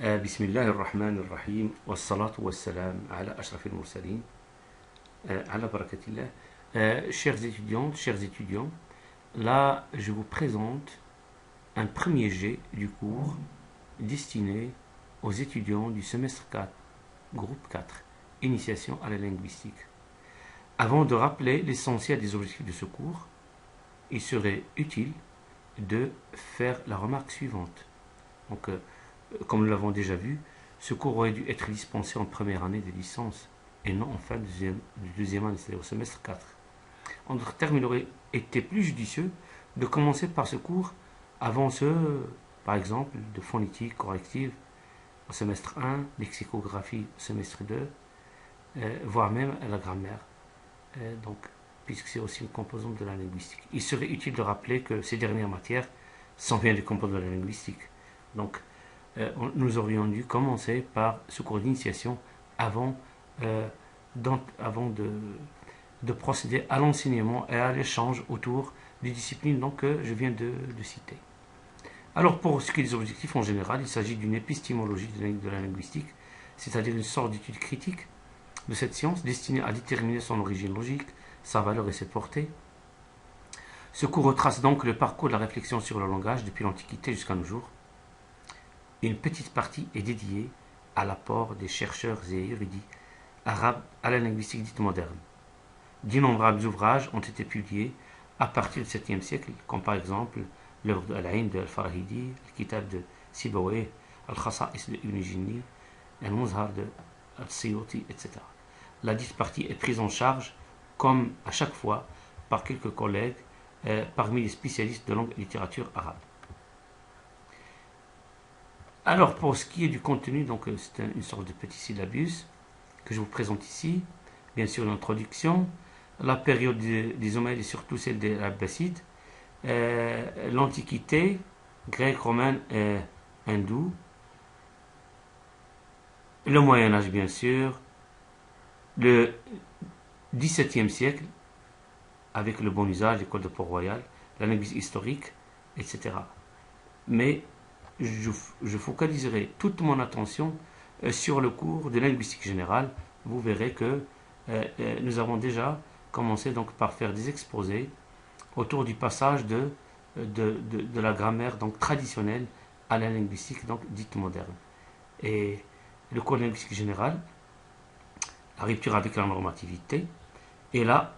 بسم الله الرحمن الرحيم والصلاة والسلام على أشرف المرسلين على بركة الله. Chers étudiantes, chers étudiants, là je vous présente un premier jet du cours destiné aux étudiants du semestre 4, groupe 4, initiation à la linguistique. Avant de rappeler l'essentiel des objectifs de ce cours, il serait utile de faire la remarque suivante. Donc, comme nous l'avons déjà vu, ce cours aurait dû être dispensé en première année de licence et non en fin de deuxième année, c'est-à-dire au semestre 4. En d'autres termes, il aurait été plus judicieux de commencer par ce cours avant ceux, par exemple, de phonétique corrective au semestre 1, lexicographie au semestre 2, voire même la grammaire, donc, puisque c'est aussi une composante de la linguistique. Il serait utile de rappeler que ces dernières matières sont bien des composantes de la linguistique. Donc, nous aurions dû commencer par ce cours d'initiation avant, de procéder à l'enseignement et à l'échange autour des disciplines que je viens de citer. Alors, pour ce qui est des objectifs en général, il s'agit d'une épistémologie de la linguistique, c'est-à-dire une sorte d'étude critique de cette science destinée à déterminer son origine logique, sa valeur et ses portées. Ce cours retrace donc le parcours de la réflexion sur le langage depuis l'Antiquité jusqu'à nos jours. Une petite partie est dédiée à l'apport des chercheurs et érudits arabes à la linguistique dite moderne. D'innombrables ouvrages ont été publiés à partir du 7e siècle, comme par exemple l'œuvre de Al-Ain de Al-Farahidi, le Kitab de Sibawayh, Al-Khasa'is de Ibn Jinni, Al-Muzhar de Al-Siyuti, etc. La dite partie est prise en charge, comme à chaque fois, par quelques collègues parmi les spécialistes de langue et littérature arabe. Alors, pour ce qui est du contenu, donc c'est une sorte de petit syllabus que je vous présente ici. Bien sûr, l'introduction, la période des Omeyyades et surtout celle des Abbassides, l'Antiquité, grecque, romaine et hindoue, le Moyen-Âge, bien sûr, le XVIIe siècle, avec le bon usage, l'école de Port-Royal, la linguistique historique, etc. Mais je focaliserai toute mon attention sur le cours de linguistique générale. Vous verrez que nous avons déjà commencé donc par faire des exposés autour du passage de la grammaire donc traditionnelle à la linguistique donc dite moderne. Et le cours de linguistique générale, la rupture avec la normativité, et là,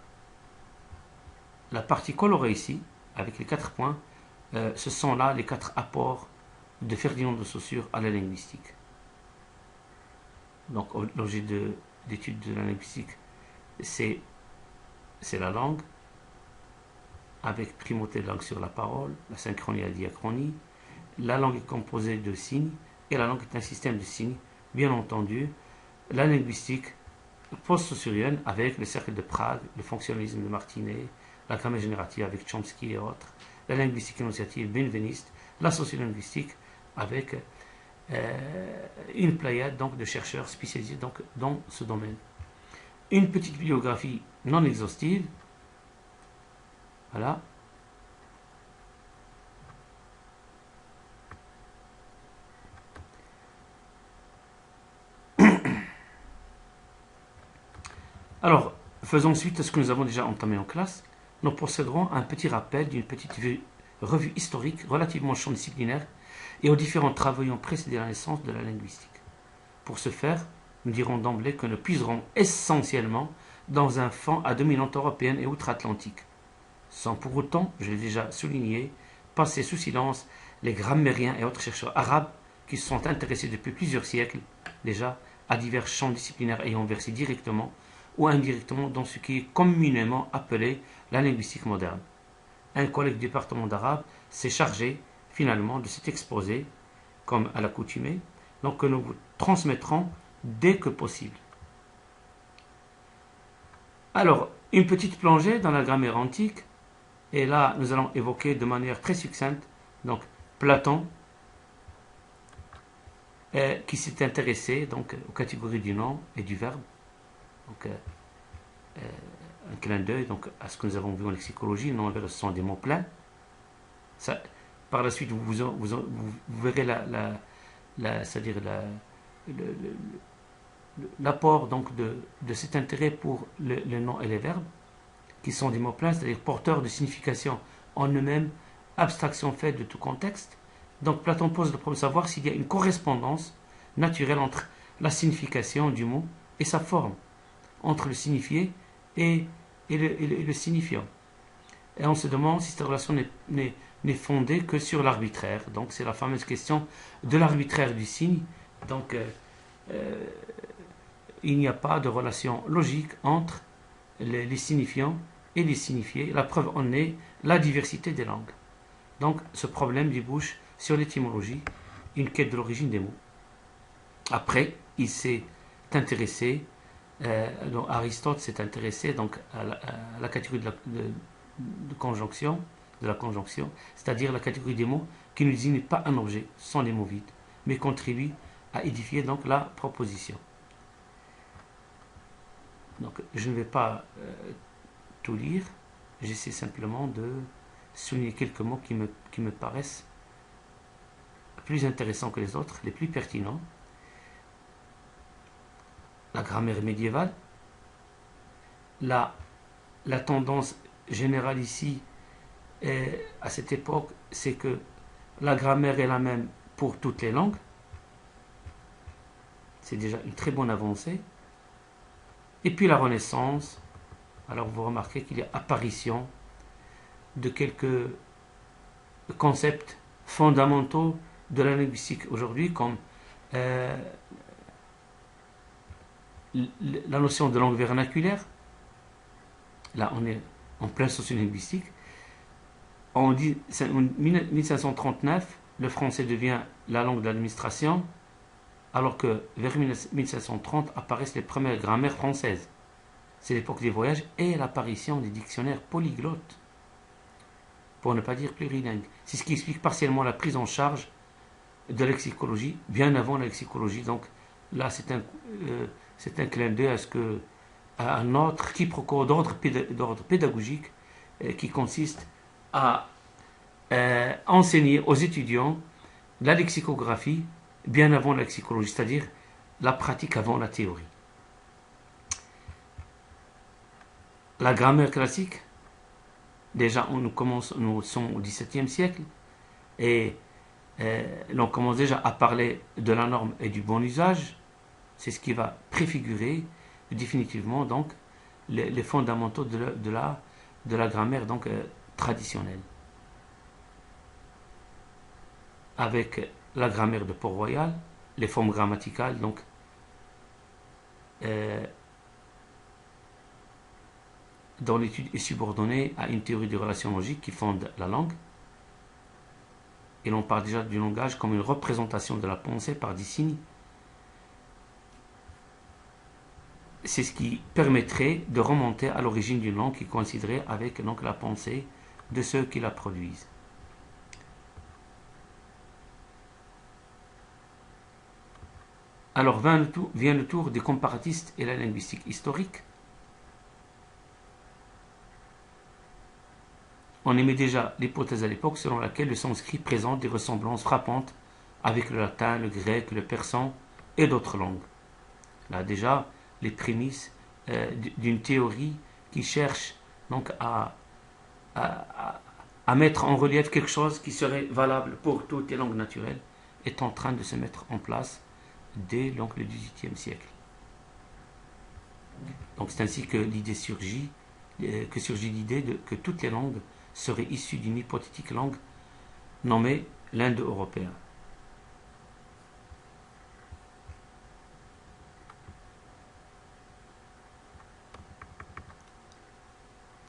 la partie colorée ici, avec les 4 points, ce sont là les 4 apports de Ferdinand de Saussure à la linguistique. Donc, l'objet d'étude de la linguistique, c'est la langue, avec primauté de langue sur la parole, la synchronie et la diachronie. La langue est composée de signes, et la langue est un système de signes. Bien entendu, la linguistique post-saussurienne, avec le cercle de Prague, le fonctionnalisme de Martinet, la grammaire générative avec Chomsky et autres, la linguistique énonciative benveniste, la sociolinguistique avec une pléiade donc, de chercheurs spécialisés donc, dans ce domaine. Une petite bibliographie non exhaustive. Voilà. Alors, faisons suite à ce que nous avons déjà entamé en classe. Nous procéderons à un petit rappel d'une petite revue historique relativement au champ disciplinaire et aux différents travaux ayant précédé la naissance de la linguistique. Pour ce faire, nous dirons d'emblée que nous puiserons essentiellement dans un fond à dominante européenne et outre-Atlantique, sans pour autant, je l'ai déjà souligné, passer sous silence les grammairiens et autres chercheurs arabes qui se sont intéressés depuis plusieurs siècles déjà à divers champs disciplinaires ayant versé directement ou indirectement dans ce qui est communément appelé la linguistique moderne. Un collègue du département d'arabe s'est chargé finalement de cet exposé, comme à l'accoutumée, donc que nous vous transmettrons dès que possible. Alors, une petite plongée dans la grammaire antique, et là nous allons évoquer de manière très succincte donc Platon, qui s'est intéressé donc aux catégories du nom et du verbe, donc un clin d'œil donc à ce que nous avons vu en lexicologie. Nom et verbe, ce sont des mots pleins. Ça, par la suite, vous verrez c'est-à-dire l'apport donc de cet intérêt pour les noms et les verbes, qui sont des mots pleins, c'est-à-dire porteurs de signification en eux-mêmes, abstraction faite de tout contexte. Donc Platon pose le problème de savoir s'il y a une correspondance naturelle entre la signification du mot et sa forme, entre le signifié et le signifiant. Et on se demande si cette relation n'est fondée que sur l'arbitraire. Donc c'est la fameuse question de l'arbitraire du signe. Donc il n'y a pas de relation logique entre les signifiants et les signifiés. La preuve en est la diversité des langues. Donc ce problème débouche sur l'étymologie, une quête de l'origine des mots. Après, il s'est intéressé, donc Aristote s'est intéressé donc à la catégorie de conjonction, de la conjonction, c'est-à-dire la catégorie des mots qui ne désignent pas un objet, ce sont des mots vides, mais contribuent à édifier donc la proposition. Donc je ne vais pas tout lire, j'essaie simplement de souligner quelques mots qui me paraissent plus intéressants que les autres, les plus pertinents. La grammaire médiévale, la tendance générale ici, à cette époque, c'est que la grammaire est la même pour toutes les langues. C'est déjà une très bonne avancée. Et puis la Renaissance, alors vous remarquez qu'il y a apparition de quelques concepts fondamentaux de la linguistique aujourd'hui, comme la notion de langue vernaculaire. Là, on est en plein sociolinguistique. En 1539, le français devient la langue de l'administration, alors que vers 1530 apparaissent les premières grammaires françaises. C'est l'époque des voyages et l'apparition des dictionnaires polyglottes, pour ne pas dire plurilingues. C'est ce qui explique partiellement la prise en charge de la lexicologie, bien avant la lexicologie. Donc là, c'est un clin d'œil à un autre quiproquo d'ordre pédagogique qui consiste à enseigner aux étudiants la lexicographie bien avant la lexicologie, c'est-à-dire la pratique avant la théorie. La grammaire classique, déjà nous sommes au XVIIe siècle et on commence déjà à parler de la norme et du bon usage. C'est ce qui va préfigurer définitivement donc les fondamentaux de la grammaire donc traditionnelle. Avec la grammaire de Port-Royal, les formes grammaticales donc dont l'étude est subordonnée à une théorie des relations logiques qui fonde la langue. Et l'on parle déjà du langage comme une représentation de la pensée par des signes. C'est ce qui permettrait de remonter à l'origine d'une langue qui coïnciderait avec donc la pensée de ceux qui la produisent. Alors vient le tour des comparatistes et la linguistique historique. On émet déjà l'hypothèse à l'époque selon laquelle le sanskrit présente des ressemblances frappantes avec le latin, le grec, le persan et d'autres langues. Là déjà, les prémices d'une théorie qui cherche donc à mettre en relief quelque chose qui serait valable pour toutes les langues naturelles est en train de se mettre en place dès donc, le XVIIIe siècle. Donc c'est ainsi que surgit l'idée que toutes les langues seraient issues d'une hypothétique langue nommée l'indo-européen.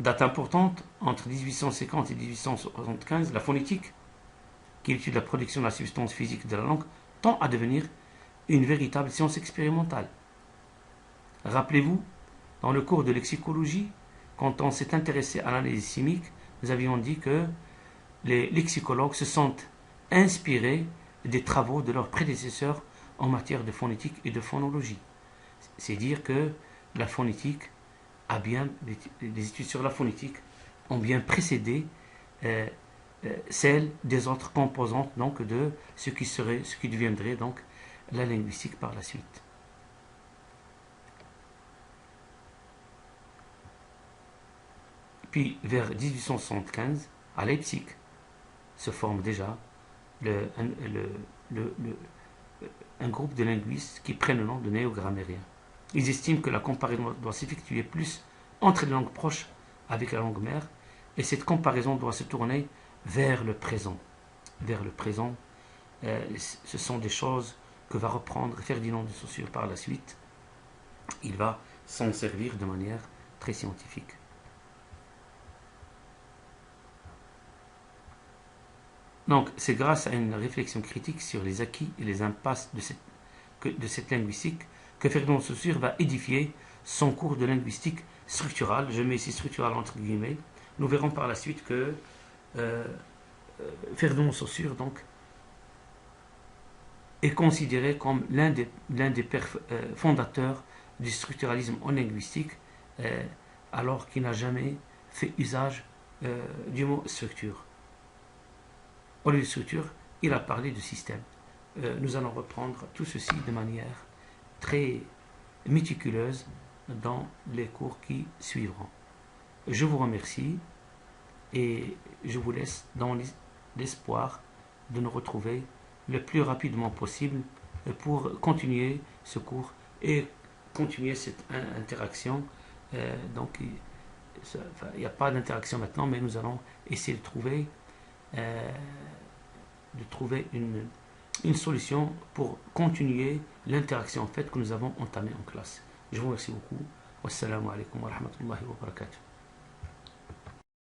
Date importante, entre 1850 et 1875, la phonétique, qui est l'étude de la production de la substance physique de la langue, tend à devenir une véritable science expérimentale. Rappelez-vous, dans le cours de lexicologie, quand on s'est intéressé à l'analyse chimique, nous avions dit que les lexicologues se sont inspirés des travaux de leurs prédécesseurs en matière de phonétique et de phonologie. C'est dire que la phonétique les études sur la phonétique ont bien précédé celle des autres composantes donc de ce qui deviendrait donc la linguistique par la suite. Puis vers 1875, à Leipzig, se forme déjà un groupe de linguistes qui prennent le nom de néogrammairiens. Ils estiment que la comparaison doit s'effectuer plus entre les langues proches avec la langue mère, et cette comparaison doit se tourner vers le présent. Vers le présent, ce sont des choses que va reprendre Ferdinand de Saussure par la suite. Il va s'en servir de manière très scientifique. Donc, c'est grâce à une réflexion critique sur les acquis et les impasses de cette linguistique que Ferdinand de Saussure va édifier son cours de linguistique structurale. Je mets ici structurale entre guillemets. Nous verrons par la suite que Ferdinand de Saussure donc, est considéré comme l'un des pères fondateurs du structuralisme en linguistique, alors qu'il n'a jamais fait usage du mot structure. Au lieu de structure, il a parlé de système. Nous allons reprendre tout ceci de manière très méticuleuse dans les cours qui suivront. Je vous remercie et je vous laisse dans l'espoir de nous retrouver le plus rapidement possible pour continuer ce cours et continuer cette interaction. Donc, il n'y a pas d'interaction maintenant, mais nous allons essayer de trouver une solution pour continuer l'interaction en fait que nous avons entamée en classe. Je vous remercie beaucoup. Wassalamu alaikum wa rahmatullahi wa barakatuh.